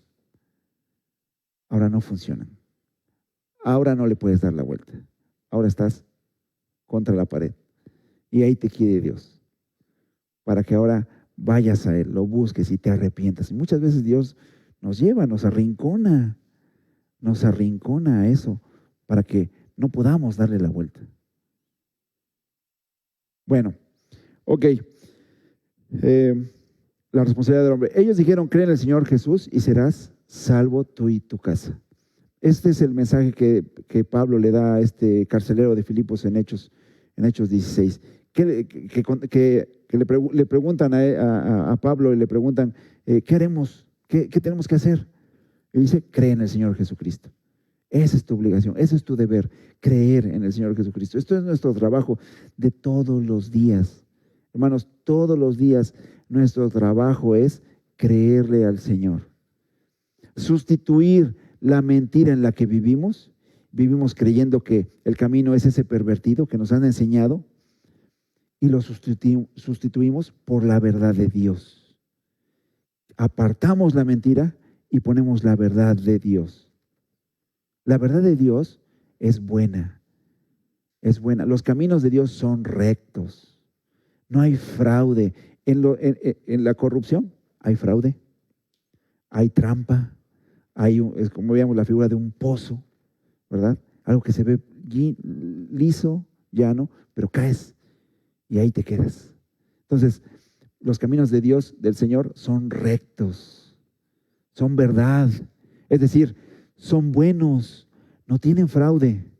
Ahora no funcionan. Ahora no le puedes dar la vuelta. Ahora estás contra la pared. Y ahí te quiere Dios. Para que ahora vayas a Él, lo busques y te arrepientas. Y muchas veces Dios nos lleva, nos arrincona a eso para que no podamos darle la vuelta. Bueno, ok. La responsabilidad del hombre. Ellos dijeron, cree en el Señor Jesús y serás salvo tú y tu casa. Este es el mensaje que Pablo le da a este carcelero de Filipos en Hechos 16. Que le preguntan a Pablo y le preguntan, ¿qué haremos? ¿Qué tenemos que hacer? Y dice, cree en el Señor Jesucristo. Esa es tu obligación, ese es tu deber, creer en el Señor Jesucristo. Esto es nuestro trabajo de todos los días. Hermanos, todos los días nuestro trabajo es creerle al Señor. Sustituir la mentira en la que vivimos creyendo que el camino es ese pervertido que nos han enseñado y lo sustituimos por la verdad de Dios. Apartamos la mentira y ponemos la verdad de Dios. La verdad de Dios es buena, es buena. Los caminos de Dios son rectos. No hay fraude. En la corrupción hay fraude, hay trampa, es como veíamos la figura de un pozo, ¿verdad? Algo que se ve liso, llano, pero caes y ahí te quedas. Entonces, los caminos de Dios, del Señor, son rectos, son verdad. Es decir, son buenos, no tienen fraude.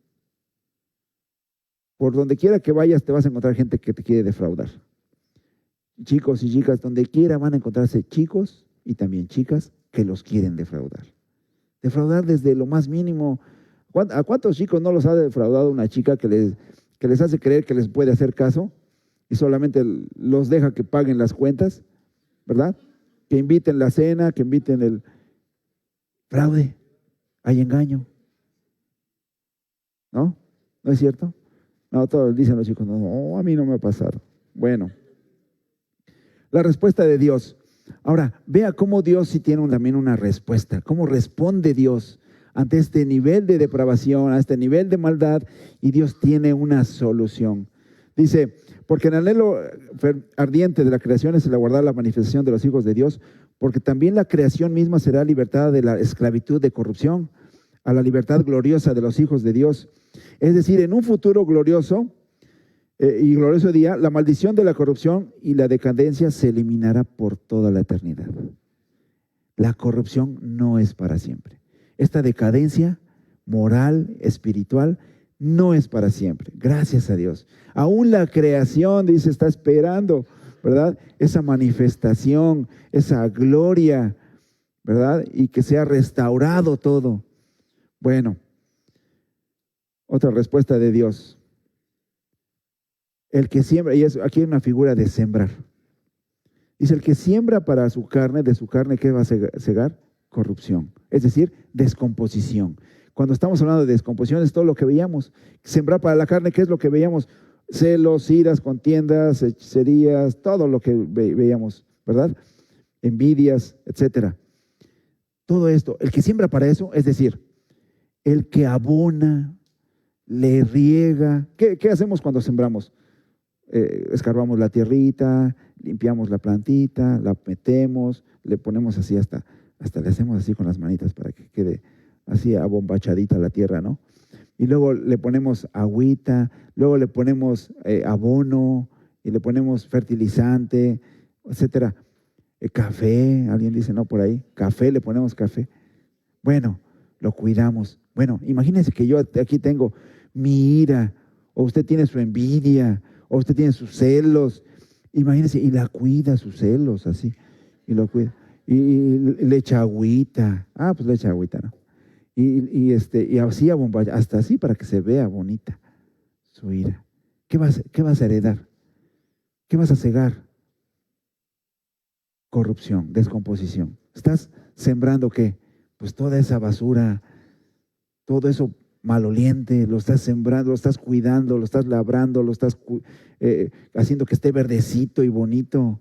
Por donde quiera que vayas te vas a encontrar gente que te quiere defraudar. Chicos y chicas, donde quiera van a encontrarse chicos y también chicas que los quieren defraudar. Defraudar desde lo más mínimo. ¿A cuántos chicos no los ha defraudado una chica que les hace creer que les puede hacer caso y solamente los deja que paguen las cuentas, ¿verdad? Que inviten la cena, que inviten el fraude. Hay engaño. ¿No? ¿No es cierto? No, todos dicen los chicos, no, a mí no me ha pasado. Bueno, la respuesta de Dios. Ahora, vea cómo Dios sí tiene también una respuesta. Cómo responde Dios ante este nivel de depravación, a este nivel de maldad, y Dios tiene una solución. Dice, porque el anhelo ardiente de la creación es el aguardar la manifestación de los hijos de Dios, porque también la creación misma será libertada de la esclavitud de corrupción a la libertad gloriosa de los hijos de Dios. Es decir, en un futuro glorioso, y glorioso día, la maldición de la corrupción y la decadencia se eliminará por toda la eternidad. La corrupción no es para siempre. Esta decadencia moral, espiritual, no es para siempre. Gracias a Dios. Aún la creación, dice, está esperando, ¿verdad? Esa manifestación, esa gloria, ¿verdad? Y que sea restaurado todo. Bueno, otra respuesta de Dios. El que siembra, y aquí hay una figura de sembrar. Dice, el que siembra para su carne, de su carne, ¿qué va a segar? Corrupción, es decir, descomposición. Cuando estamos hablando de descomposición es todo lo que veíamos. Sembrar para la carne, ¿qué es lo que veíamos? Celos, iras, contiendas, hechicerías, todo lo que veíamos, ¿verdad? Envidias, etcétera. Todo esto, el que siembra para eso, es decir, el que abona, le riega. ¿Qué hacemos cuando sembramos? Escarbamos la tierrita, limpiamos la plantita, la metemos, le ponemos así hasta le hacemos así con las manitas para que quede así abombachadita la tierra, ¿no? Y luego le ponemos agüita, luego le ponemos abono y le ponemos fertilizante, etcétera. Café, alguien dice, no, por ahí, café, le ponemos café. Bueno, lo cuidamos. Bueno, imagínense que yo aquí tengo mi ira, o usted tiene su envidia, o usted tiene sus celos. Imagínense, y la cuida sus celos, así, y lo cuida. Y le echa agüita. Pues le echa agüita, ¿no? Y así hasta así para que se vea bonita su ira. ¿Qué vas a heredar? ¿Qué vas a cegar? Corrupción, descomposición. ¿Estás sembrando qué? Pues toda esa basura, todo eso maloliente, lo estás sembrando, lo estás cuidando, lo estás labrando, lo estás haciendo que esté verdecito y bonito.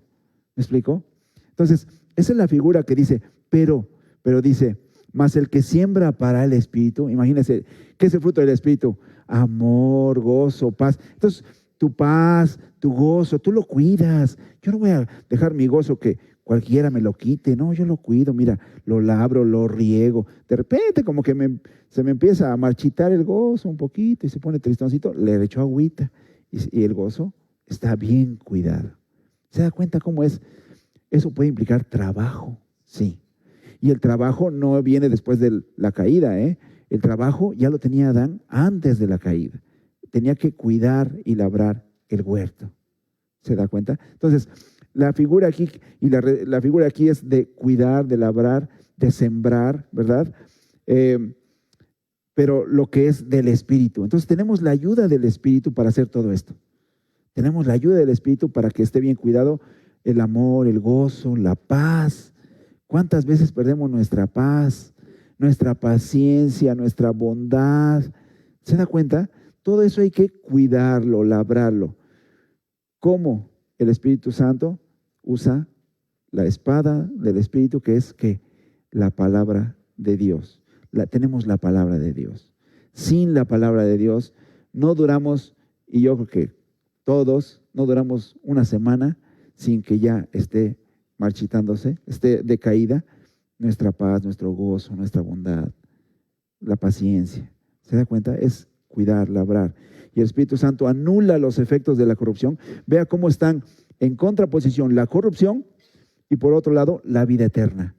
¿Me explico? Entonces, esa es la figura que dice, pero dice, mas el que siembra para el Espíritu, imagínense, ¿qué es el fruto del Espíritu? Amor, gozo, paz. Entonces, tu paz, tu gozo, tú lo cuidas. Yo no voy a dejar mi gozo que cualquiera me lo quite, no, yo lo cuido, mira, lo labro, lo riego. De repente como que se me empieza a marchitar el gozo un poquito y se pone tristoncito, le echo agüita y el gozo está bien cuidado. ¿Se da cuenta cómo es? Eso puede implicar trabajo, sí. Y el trabajo no viene después de la caída, ¿eh? El trabajo ya lo tenía Adán antes de la caída. Tenía que cuidar y labrar el huerto. ¿Se da cuenta? Entonces, la figura aquí, la figura aquí es de cuidar, de labrar, de sembrar, ¿verdad? Pero lo que es del Espíritu. Entonces, tenemos la ayuda del Espíritu para hacer todo esto. Tenemos la ayuda del Espíritu para que esté bien cuidado el amor, el gozo, la paz. ¿Cuántas veces perdemos nuestra paz, nuestra paciencia, nuestra bondad? ¿Se da cuenta? Todo eso hay que cuidarlo, labrarlo. ¿Cómo? El Espíritu Santo usa la espada del Espíritu, que es ¿qué? La palabra de Dios. Tenemos la palabra de Dios. Sin la palabra de Dios no duramos, y yo creo que todos no duramos una semana sin que ya esté marchitándose, esté decaída nuestra paz, nuestro gozo, nuestra bondad, la paciencia. ¿Se da cuenta? Es cuidar, labrar. Y el Espíritu Santo anula los efectos de la corrupción. Vea cómo están en contraposición la corrupción y por otro lado la vida eterna.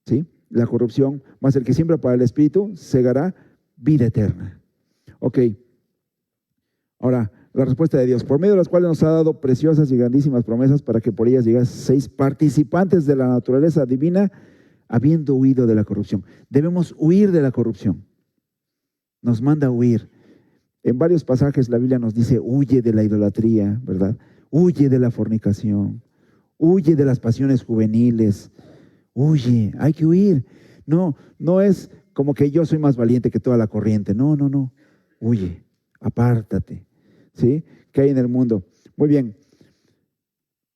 ¿Sí? La corrupción, más el que siembra para el Espíritu, segará vida eterna. Ok. Ahora, la respuesta de Dios, por medio de las cuales nos ha dado preciosas y grandísimas promesas para que por ellas llegaseis participantes de la naturaleza divina, habiendo huido de la corrupción. Debemos huir de la corrupción. Nos manda a huir. En varios pasajes la Biblia nos dice, huye de la idolatría, ¿verdad? Huye de la fornicación, huye de las pasiones juveniles, huye, hay que huir. No es como que yo soy más valiente que toda la corriente, no, huye, apártate, ¿sí? ¿Qué hay en el mundo? Muy bien,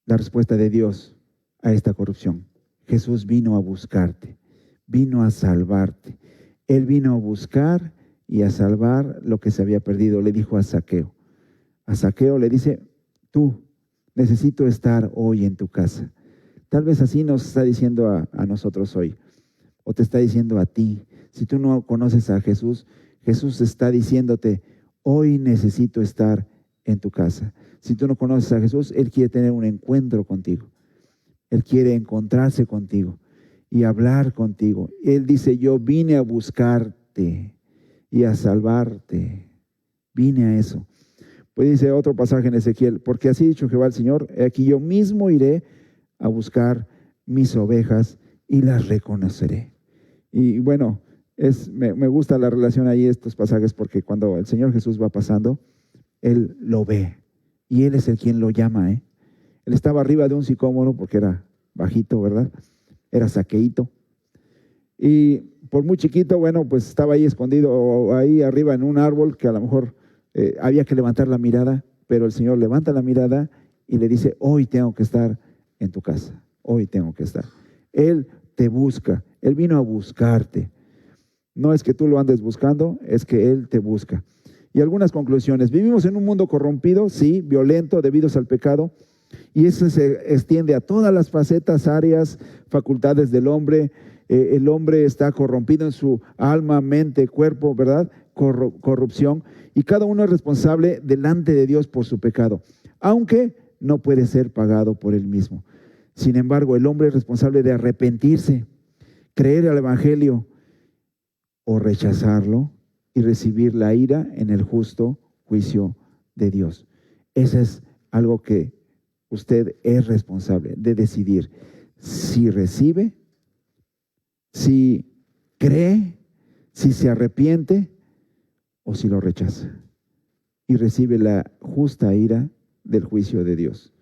la respuesta de Dios a esta corrupción. Jesús vino a buscarte, vino a salvarte. Él vino a buscar y a salvar lo que se había perdido. Le dijo a Zaqueo. A Zaqueo le dice, tú, necesito estar hoy en tu casa. Tal vez así nos está diciendo a nosotros hoy, o te está diciendo a ti. Si tú no conoces a Jesús, Jesús está diciéndote, hoy necesito estar en tu casa. Si tú no conoces a Jesús, Él quiere tener un encuentro contigo. Él quiere encontrarse contigo y hablar contigo. Él dice, yo vine a buscarte y a salvarte. Vine a eso. Pues dice otro pasaje en Ezequiel, porque así ha dicho Jehová el Señor, he aquí yo mismo iré a buscar mis ovejas y las reconoceré. Y bueno, me gusta la relación ahí, estos pasajes, porque cuando el Señor Jesús va pasando, Él lo ve y Él es el quien lo llama. Él estaba arriba de un sicómoro porque era bajito, ¿verdad? Era saqueíto. Y por muy chiquito, bueno, pues estaba ahí escondido ahí arriba en un árbol que a lo mejor había que levantar la mirada, pero el Señor levanta la mirada y le dice, hoy tengo que estar en tu casa, hoy tengo que estar. Él te busca, Él vino a buscarte. No es que tú lo andes buscando, es que Él te busca. Y algunas conclusiones. Vivimos en un mundo corrompido, sí, violento, debido al pecado, y eso se extiende a todas las facetas, áreas, facultades del hombre. El hombre está corrompido en su alma, mente, cuerpo, ¿verdad? Corrupción. Y cada uno es responsable delante de Dios por su pecado, aunque no puede ser pagado por él mismo. Sin embargo, el hombre es responsable de arrepentirse, creer al Evangelio o rechazarlo y recibir la ira en el justo juicio de Dios. Eso es algo que usted es responsable de decidir si recibe, si cree, si se arrepiente o si lo rechaza y recibe la justa ira del juicio de Dios.